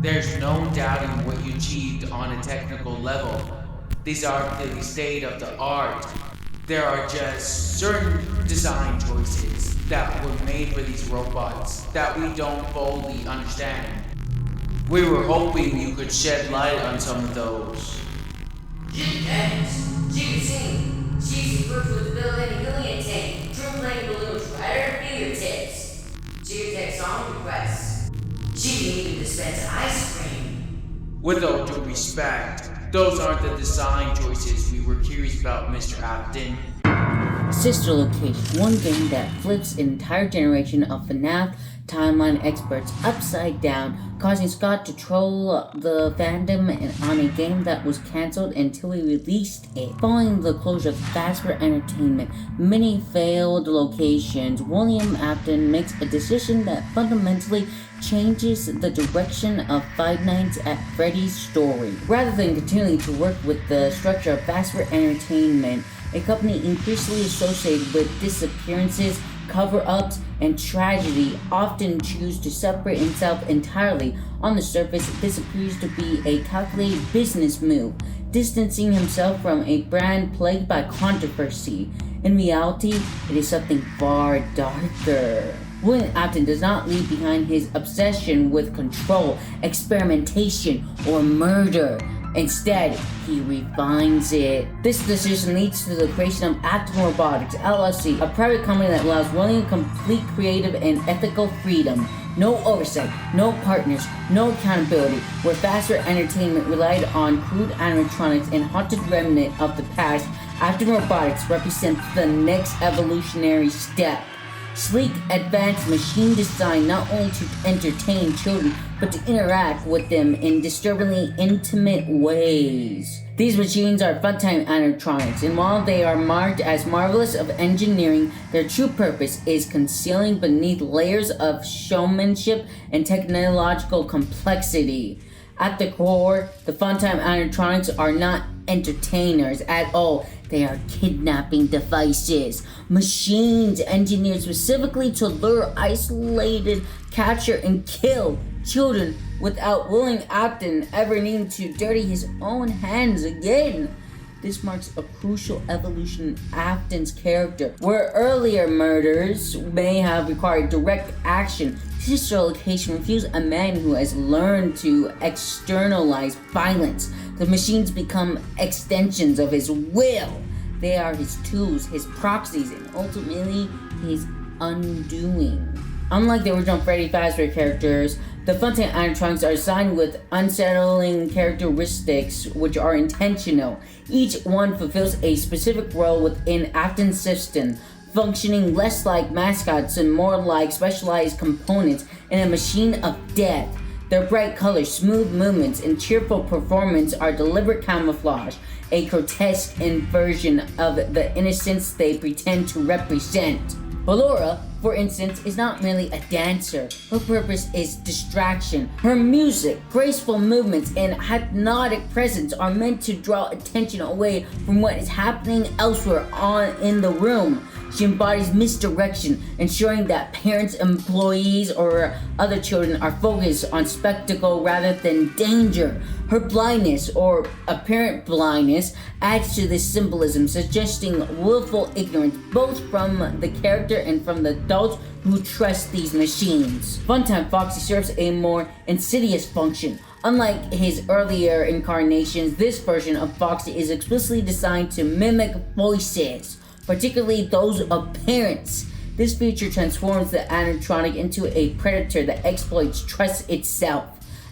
There's no doubting what you achieved on a technical level. These are the state of the art. There are just certain design choices that were made for these robots that we don't fully understand. We were hoping you could shed light on some of those. Gee, thanks. She can sing. She's equipped with the built-in helium tank, true playing balloons right at her fingertips. She can take song requests. She can even dispense ice cream. With all due respect, those aren't the design choices we were curious about, Mr. Afton. Sister Location, one game that flips an entire generation of FNAF timeline experts upside down, causing Scott to troll the fandom on a game that was cancelled until he released it. Following the closure of Fazbear Entertainment, many failed locations, William Afton makes a decision that fundamentally changes the direction of Five Nights at Freddy's story. Rather than continuing to work with the structure of Fazbear Entertainment, a company increasingly associated with disappearances, cover-ups, and tragedy, often choose to separate himself entirely. On the surface, this appears to be a calculated business move, distancing himself from a brand plagued by controversy. In reality, it is something far darker. William Afton does not leave behind his obsession with control, experimentation, or murder. Instead, he refines it. This decision leads to the creation of Afton Robotics, LLC, a private company that allows William complete creative and ethical freedom. No oversight, no partners, no accountability. Where Fazbear Entertainment relied on crude animatronics and haunted remnant of the past, Afton Robotics represents the next evolutionary step. Sleek, advanced machine design not only to entertain children, but to interact with them in disturbingly intimate ways. These machines are funtime animatronics, and while they are marked as marvelous of engineering, their true purpose is concealing beneath layers of showmanship and technological complexity. At the core, the funtime animatronics are not entertainers at all. They are kidnapping devices, machines engineered specifically to lure, isolated, capture, and kill children without William Afton ever needing to dirty his own hands again. This marks a crucial evolution in Afton's character, where earlier murders may have required direct action. Sister Location reviews a man who has learned to externalize violence. The machines become extensions of his will. They are his tools, his proxies, and ultimately his undoing. Unlike the original Freddy Fazbear characters, the funtime animatronics are designed with unsettling characteristics which are intentional. Each one fulfills a specific role within Afton's system, functioning less like mascots and more like specialized components in a machine of death. Their bright colors, smooth movements, and cheerful performance are deliberate camouflage, a grotesque inversion of the innocence they pretend to represent. Ballora, for instance, is not merely a dancer. Her purpose is distraction. Her music, graceful movements, and hypnotic presence are meant to draw attention away from what is happening elsewhere in the room. She embodies misdirection, ensuring that parents, employees, or other children are focused on spectacle rather than danger. Her blindness, or apparent blindness, adds to this symbolism, suggesting willful ignorance both from the character and from the adults who trust these machines. Funtime Foxy serves a more insidious function. Unlike his earlier incarnations, this version of Foxy is explicitly designed to mimic voices, particularly those of parents. This feature transforms the animatronic into a predator that exploits trust itself.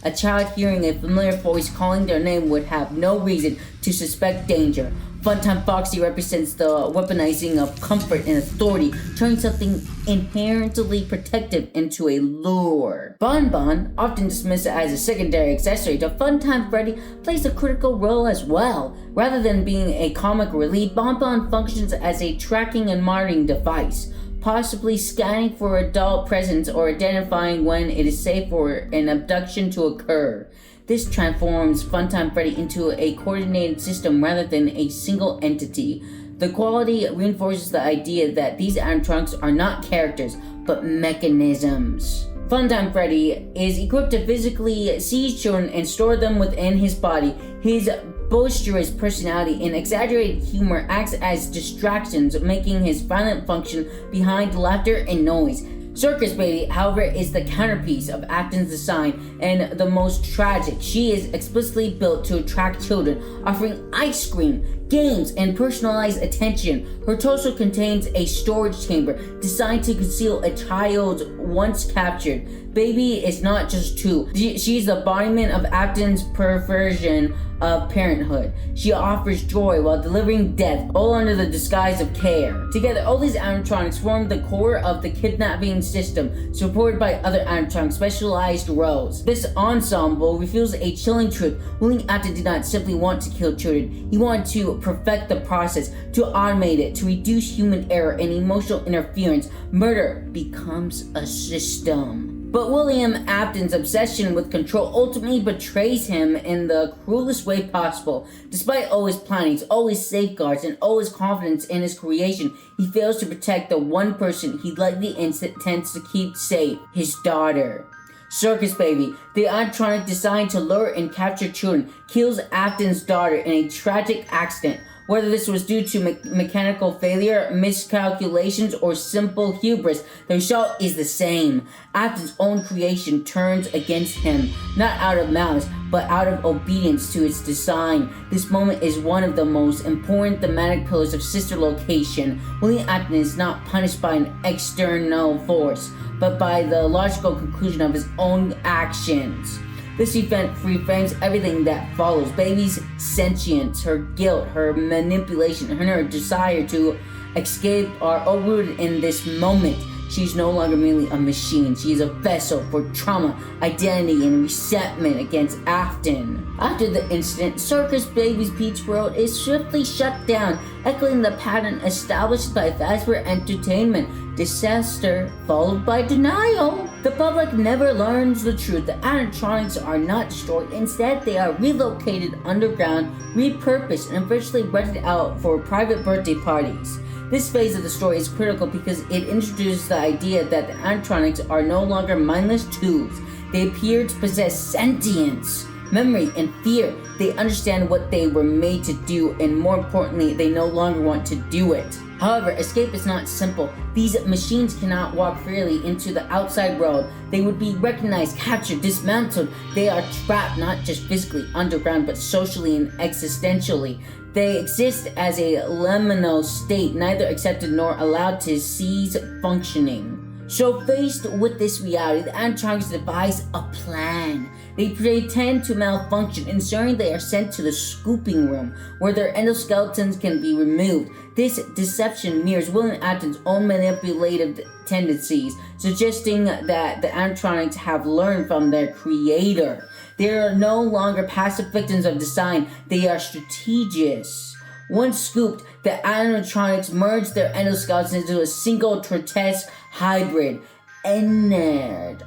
A child hearing a familiar voice calling their name would have no reason to suspect danger. Funtime Foxy represents the weaponizing of comfort and authority, turning something inherently protective into a lure. Bon, often dismissed as a secondary accessory to Funtime Freddy, plays a critical role as well. Rather than being a comic relief, Bon functions as a tracking and monitoring device, possibly scanning for adult presence or identifying when it is safe for an abduction to occur. This transforms Funtime Freddy into a coordinated system rather than a single entity. The quality reinforces the idea that these animatronics are not characters, but mechanisms. Funtime Freddy is equipped to physically seize children and store them within his body. His boisterous personality and exaggerated humor acts as distractions, making his violent function behind laughter and noise. Circus Baby, however, is the counterpiece of Afton's design and the most tragic. She is explicitly built to attract children, offering ice cream, games, and personalized attention. Her torso contains a storage chamber designed to conceal a child once captured. Baby is not just two. She's the embodiment of Afton's perversion of parenthood. She offers joy while delivering death, all under the disguise of care. Together, all these animatronics form the core of the kidnapping system, supported by other animatronic specialized roles. This ensemble reveals a chilling truth. William Afton did not simply want to kill children. He wanted to perfect the process, to automate it, to reduce human error and emotional interference. Murder becomes a system. But William Afton's obsession with control ultimately betrays him in the cruelest way possible. Despite all his plannings, all his safeguards, and all his confidence in his creation, he fails to protect the one person he likely intends to keep safe, his daughter. Circus Baby, the animatronic designed to lure and capture children, kills Afton's daughter in a tragic accident. Whether this was due to mechanical failure, miscalculations, or simple hubris, the result is the same. Afton's own creation turns against him, not out of malice, but out of obedience to its design. This moment is one of the most important thematic pillars of Sister Location. William Afton is not punished by an external force, but by the logical conclusion of his own actions. This event reframes everything that follows. Baby's sentience, her guilt, her manipulation, and her desire to escape are all rooted in this moment. She's no longer merely a machine. She is a vessel for trauma, identity, and resentment against Afton. After the incident, Circus Baby's Peach World is swiftly shut down, echoing the pattern established by Fazbear Entertainment. Disaster followed by denial. The public never learns the truth. The animatronics are not destroyed. Instead, they are relocated underground, repurposed, and eventually rented out for private birthday parties. This phase of the story is critical because it introduces the idea that the animatronics are no longer mindless tools. They appear to possess sentience, memory, and fear. They understand what they were made to do, and more importantly, they no longer want to do it. However, escape is not simple. These machines cannot walk freely into the outside world. They would be recognized, captured, dismantled. They are trapped not just physically underground, but socially and existentially. They exist as a liminal state, neither accepted nor allowed to cease functioning. So faced with this reality, the animatronics devise a plan. They pretend to malfunction, ensuring they are sent to the scooping room, where their endoskeletons can be removed. This deception mirrors William Afton's own manipulative tendencies, suggesting that the animatronics have learned from their creator. They are no longer passive victims of design, they are strategists. Once scooped, the animatronics merge their endoskeletons into a single grotesque hybrid. Ennard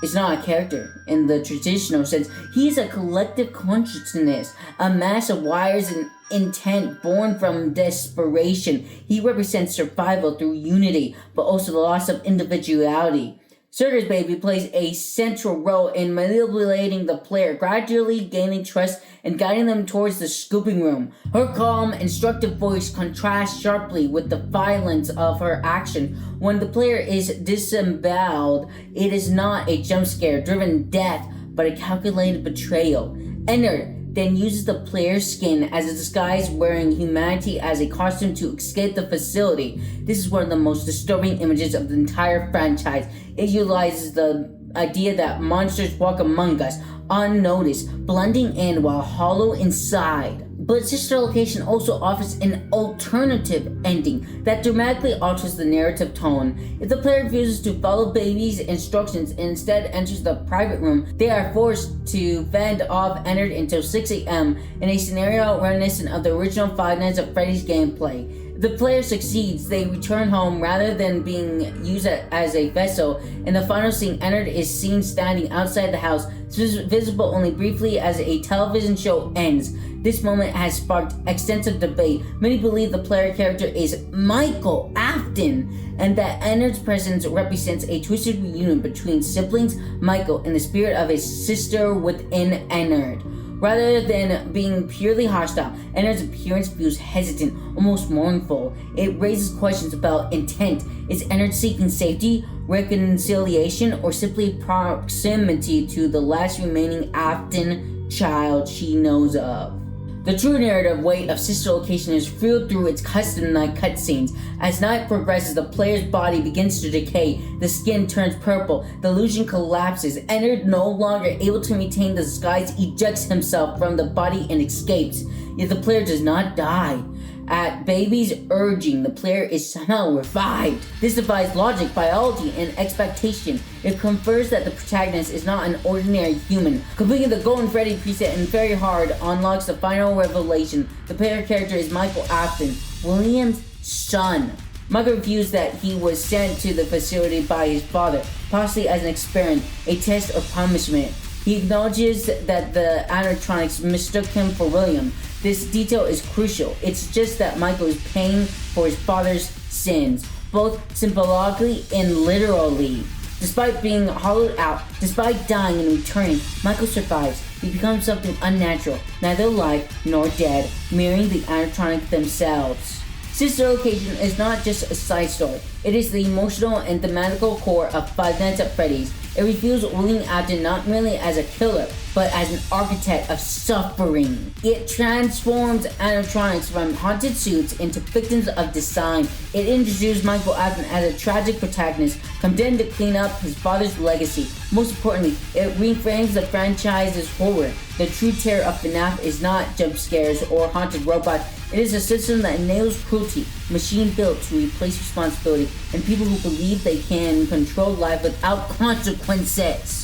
is not a character in the traditional sense. He is a collective consciousness, a mass of wires and intent born from desperation. He represents survival through unity, but also the loss of individuality. Circus Baby plays a central role in manipulating the player, gradually gaining trust and guiding them towards the scooping room. Her calm, instructive voice contrasts sharply with the violence of her action. When the player is disemboweled, it is not a jump scare driven death, but a calculated betrayal. Ennard then uses the player's skin as a disguise, wearing humanity as a costume to escape the facility. This is one of the most disturbing images of the entire franchise. It utilizes the idea that monsters walk among us, unnoticed, blending in while hollow inside. But Sister Location also offers an alternative ending that dramatically alters the narrative tone. If the player refuses to follow Baby's instructions and instead enters the private room, they are forced to fend off Ennard until 6 a.m. in a scenario reminiscent of the original Five Nights at Freddy's gameplay. If the player succeeds, they return home rather than being used as a vessel. In the final scene, Ennard is seen standing outside the house, visible only briefly as a television show ends. This moment has sparked extensive debate. Many believe the player character is Michael Afton, and that Ennard's presence represents a twisted reunion between siblings, Michael, and the spirit of his sister within Ennard. Rather than being purely hostile, Ennard's appearance feels hesitant, almost mournful. It raises questions about intent. Is Ennard seeking safety, reconciliation, or simply proximity to the last remaining Afton child she knows of? The true narrative weight of Sister Location is fueled through its custom night cutscenes. As night progresses, the player's body begins to decay, the skin turns purple, the illusion collapses. Ennard, no longer able to maintain the disguise, ejects himself from the body and escapes. Yet the player does not die. At Baby's urging, the player is somehow revived. This defies logic, biology, and expectation. It confers that the protagonist is not an ordinary human. Completing the Golden Freddy preset in Very Hard unlocks the final revelation. The player character is Michael Afton, William's son. Michael refused that he was sent to the facility by his father, possibly as an experiment, a test or punishment. He acknowledges that the animatronics mistook him for William. This detail is crucial. It's just that Michael is paying for his father's sins, both symbolically and literally. Despite being hollowed out, despite dying and returning, Michael survives. He becomes something unnatural, neither alive nor dead, mirroring the animatronics themselves. Sister Location is not just a side story. It is the emotional and thematical core of Five Nights at Freddy's. It reveals William Afton not merely as a killer, but as an architect of suffering. It transforms animatronics from haunted suits into victims of design. It introduces Michael Afton as a tragic protagonist, condemned to clean up his father's legacy. Most importantly, it reframes the franchise's horror. The true terror of FNAF is not jump scares or haunted robots. It is a system that enables cruelty, machine built to replace responsibility, and people who believe they can control life without consequences.